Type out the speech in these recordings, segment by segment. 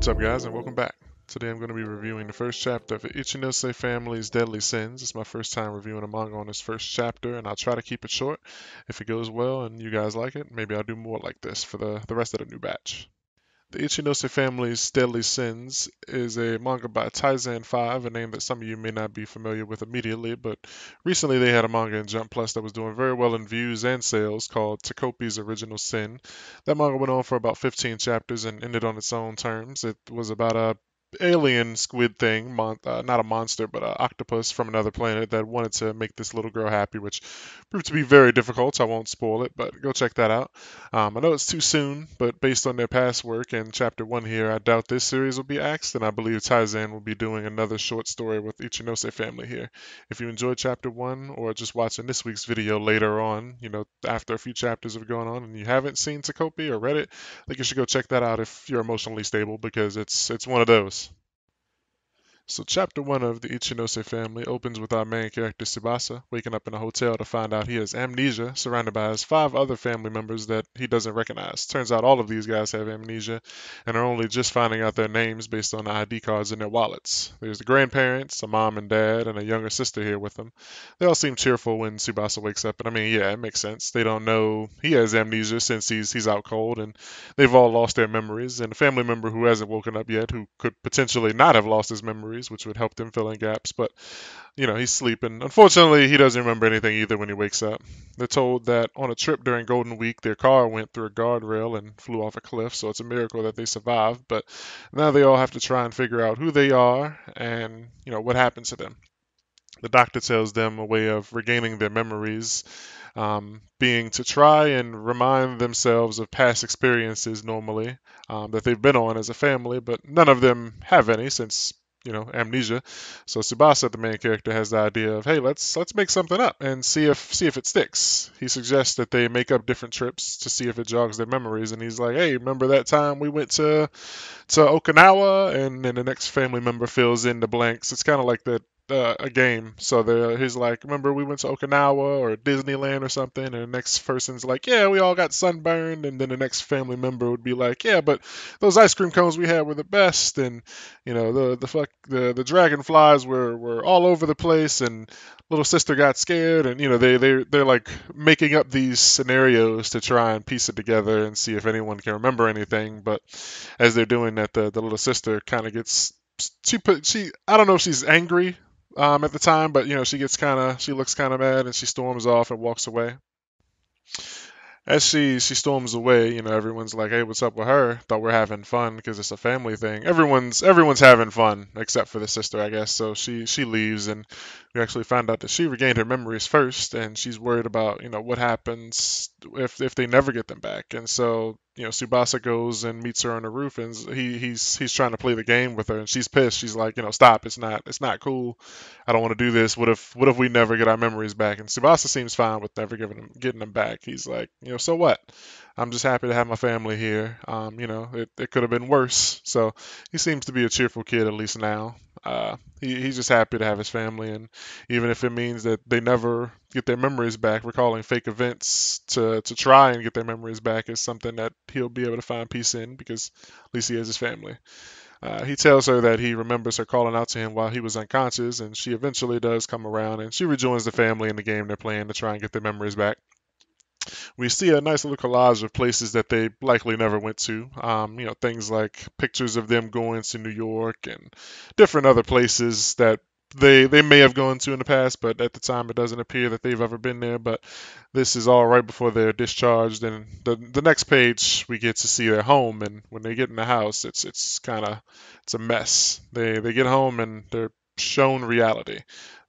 What's up, guys, and welcome back. Today I'm going to be reviewing the first chapter of Ichinose family's Deadly Sins. It's my first time reviewing a manga on this first chapter, and I'll try to keep it short. If it goes well and you guys like it, maybe I'll do more like this for the rest of the new batch. The Ichinose family's Deadly Sins is a manga by Taizan 5, a name that some of you may not be familiar with immediately, but recently they had a manga in Jump Plus that was doing very well in views and sales called Takopi's Original Sin. That manga went on for about 15 chapters and ended on its own terms. It was about a alien squid thing, not a monster, but an octopus from another planet that wanted to make this little girl happy, which proved to be very difficult. So I won't spoil it, but go check that out. I know it's too soon, but based on their past work and chapter one here, I doubt this series will be axed, and I believe Taizan will be doing another short story with Ichinose family here. If you enjoyed chapter one, or just watching this week's video later on, after a few chapters have gone on, and you haven't seen Takopi or read it, I think you should go check that out if you're emotionally stable, because it's one of those. So, chapter one of the Ichinose family opens with our main character Tsubasa waking up in a hotel to find out he has amnesia, surrounded by his five other family members that he doesn't recognize. Turns out all of these guys have amnesia and are only just finding out their names based on the ID cards in their wallets. There's the grandparents, a mom and dad, and a younger sister here with them. They all seem cheerful when Tsubasa wakes up, and I mean, yeah, it makes sense. They don't know he has amnesia since he's out cold, and they've all lost their memories. And a family member who hasn't woken up yet, who could potentially not have lost his memories, which would help them fill in gaps. But, he's sleeping. Unfortunately, he doesn't remember anything either when he wakes up. They're told that on a trip during Golden Week, their car went through a guardrail and flew off a cliff, so it's a miracle that they survived. But now they all have to try and figure out who they are and, what happened to them. The doctor tells them a way of regaining their memories, being to try and remind themselves of past experiences normally, that they've been on as a family, but none of them have any since amnesia. So Tsubasa, the main character, has the idea of, hey, let's make something up and see if it sticks. He suggests that they make up different trips to see if it jogs their memories, and he's like, hey, remember that time we went to Okinawa? And then the next family member fills in the blanks. It's kind of like that, a game. So he's like, remember we went to Okinawa or Disneyland or something? And the next person's like, yeah, we all got sunburned. And then the next family member would be like, yeah, but those ice cream cones we had were the best. And the dragonflies were all over the place. And little sister got scared. And they're like making up these scenarios to try and piece it together and see if anyone can remember anything. But as they're doing that, the little sister kind of gets she I don't know if she's angry, at the time, but she looks kind of mad and she storms off and walks away. As she storms away, everyone's like, "Hey, what's up with her? Thought we're having fun because it's a family thing." Everyone's having fun except for the sister, I guess. So she leaves, and we actually find out that she regained her memories first, and she's worried about what happens if they never get them back. And so Tsubasa goes and meets her on the roof, and he's trying to play the game with her, and she's pissed. She's like, stop. It's not cool. I don't want to do this. What if we never get our memories back? And Tsubasa seems fine with never getting them back. He's like, so what? I'm just happy to have my family here. It could have been worse. So he seems to be a cheerful kid at least now. He's just happy to have his family, and even if it means that they never get their memories back, recalling fake events to try and get their memories back is something that he'll be able to find peace in, because at least he has his family. He tells her that he remembers her calling out to him while he was unconscious, and she eventually does come around, and she rejoins the family in the game they're playing to try and get their memories back. We see a nice little collage of places that they likely never went to. Things like pictures of them going to New York and different other places that they may have gone to in the past, but at the time it doesn't appear that they've ever been there. But this is all right before they're discharged, and the next page we get to see their home, and when they get in the house, it's a mess. They get home and they're shown reality.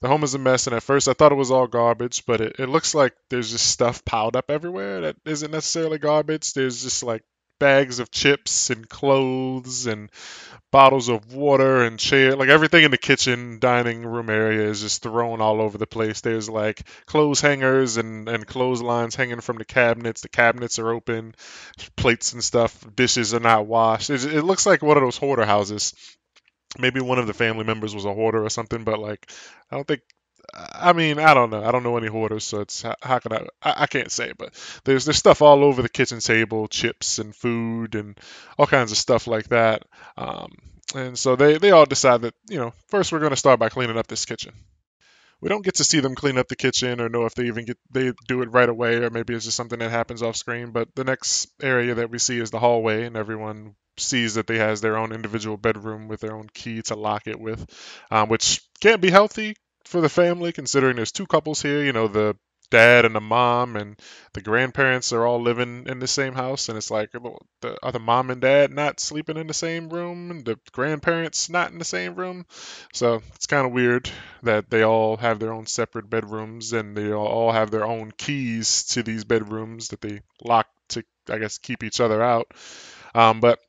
The home is a mess, and at first I thought it was all garbage, but it looks like there's just stuff piled up everywhere that isn't necessarily garbage. There's just like bags of chips and clothes and bottles of water and chair, like everything in the kitchen dining room area is just thrown all over the place. There's like clothes hangers and clotheslines hanging from the cabinets. The cabinets are open, plates and stuff, dishes are not washed. It looks like one of those hoarder houses. Maybe one of the family members was a hoarder or something, but like I don't think I mean, I don't know. I don't know any hoarders, so it's how can I can't say, but there's stuff all over the kitchen table, chips and food and all kinds of stuff like that. Um, and so they all decide that, first we're going to start by cleaning up this kitchen. We don't get to see them clean up the kitchen or know if they do it right away, or maybe it's just something that happens off screen. But the next area that we see is the hallway, and everyone sees that they has their own individual bedroom with their own key to lock it with, which can't be healthy for the family considering there's two couples here. The dad and the mom and the grandparents are all living in the same house, and it's like, are the mom and dad not sleeping in the same room, and the grandparents not in the same room? So it's kind of weird that they all have their own separate bedrooms, and they all have their own keys to these bedrooms that they lock to, I guess, keep each other out. But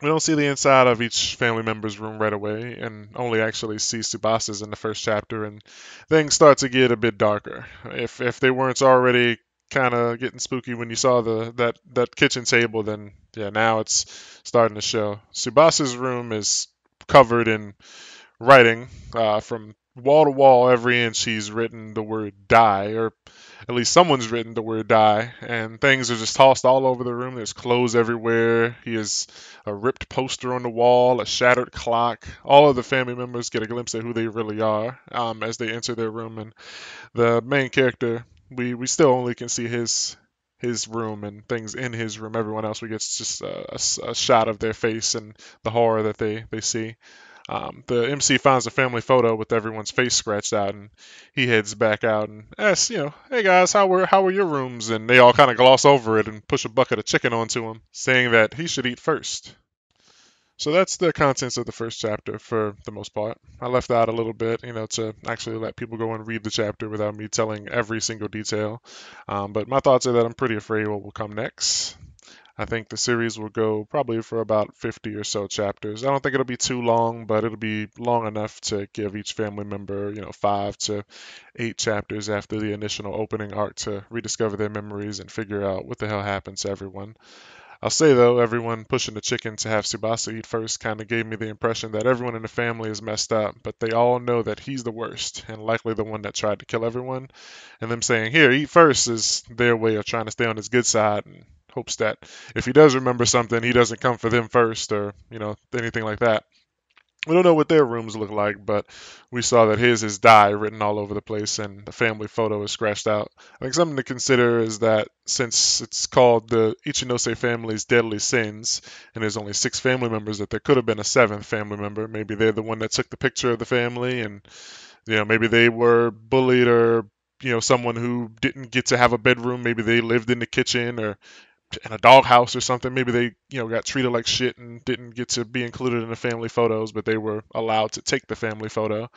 we don't see the inside of each family member's room right away, and only actually see Subasa's in the first chapter, and things start to get a bit darker. If they weren't already kind of getting spooky when you saw that kitchen table, then yeah, now it's starting to show. Subasa's room is covered in writing, from wall to wall. Every inch he's written the word die, or at least someone's written the word die, and things are just tossed all over the room. There's clothes everywhere. He has a ripped poster on the wall, a shattered clock. All of the family members get a glimpse of who they really are, as they enter their room, and the main character, we still only can see his room and things in his room. Everyone else, we get just a shot of their face and the horror that they see. The MC finds a family photo with everyone's face scratched out, and he heads back out and asks, hey guys, how were your rooms? And they all kind of gloss over it and push a bucket of chicken onto him, saying that he should eat first. So that's the contents of the first chapter for the most part. I left out a little bit, to actually let people go and read the chapter without me telling every single detail. But my thoughts are that I'm pretty afraid what will come next. I think the series will go probably for about 50 or so chapters. I don't think it'll be too long, but it'll be long enough to give each family member, 5 to 8 chapters after the initial opening arc to rediscover their memories and figure out what the hell happened to everyone. I'll say though, everyone pushing the chicken to have Tsubasa eat first kind of gave me the impression that everyone in the family is messed up, but they all know that he's the worst and likely the one that tried to kill everyone. And them saying, "Here, eat first," is their way of trying to stay on his good side and hopes that if he does remember something, he doesn't come for them first, or anything like that. We don't know what their rooms look like, but we saw that his is die written all over the place, and the family photo is scratched out. I think something to consider is that since it's called the Ichinose family's deadly sins, and there's only 6 family members, that there could have been a seventh family member. Maybe they're the one that took the picture of the family, and maybe they were bullied, or someone who didn't get to have a bedroom. Maybe they lived in the kitchen or in a doghouse or something. Maybe they, got treated like shit and didn't get to be included in the family photos, but they were allowed to take the family photo.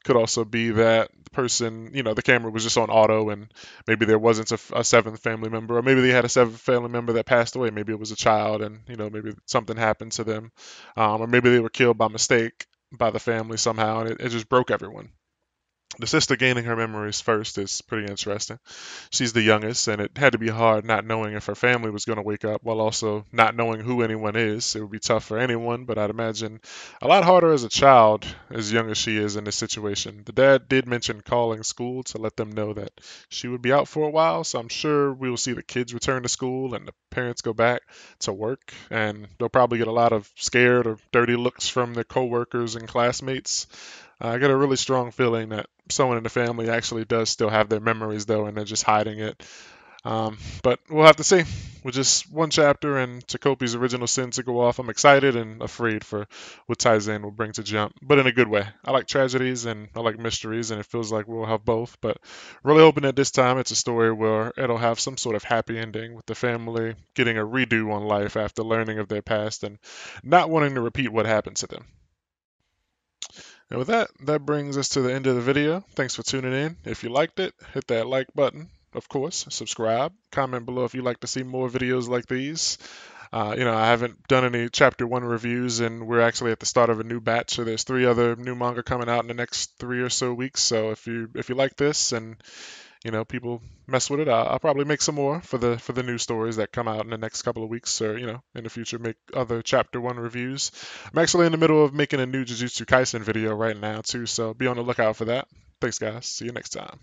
Could also be that the person, the camera was just on auto, and maybe there wasn't a seventh family member, or maybe they had a seventh family member that passed away. Maybe it was a child, and maybe something happened to them, or maybe they were killed by mistake by the family somehow, and it just broke everyone. The sister gaining her memories first is pretty interesting. She's the youngest, and it had to be hard not knowing if her family was going to wake up while also not knowing who anyone is. It would be tough for anyone, but I'd imagine a lot harder as a child, as young as she is in this situation. The dad did mention calling school to let them know that she would be out for a while, so I'm sure we will see the kids return to school and the parents go back to work, and they'll probably get a lot of scared or dirty looks from their coworkers and classmates. I get a really strong feeling that someone in the family actually does still have their memories though, and they're just hiding it. But we'll have to see. With just one chapter and Takopi's original sin to go off, I'm excited and afraid for what Taizen will bring to Jump, but in a good way. I like tragedies and I like mysteries, and it feels like we'll have both. But really hoping that this time it's a story where it'll have some sort of happy ending, with the family getting a redo on life after learning of their past and not wanting to repeat what happened to them. And with that, that brings us to the end of the video. Thanks for tuning in. If you liked it, hit that like button. Of course, subscribe. Comment below if you'd like to see more videos like these. I haven't done any chapter 1 reviews, and we're actually at the start of a new batch. So there's 3 other new manga coming out in the next 3 or so weeks. So if you like this, and people mess with it, I'll probably make some more for the new stories that come out in the next couple of weeks, or in the future, make other chapter 1 reviews. I'm actually in the middle of making a new Jujutsu Kaisen video right now too, so be on the lookout for that. Thanks, guys. See you next time.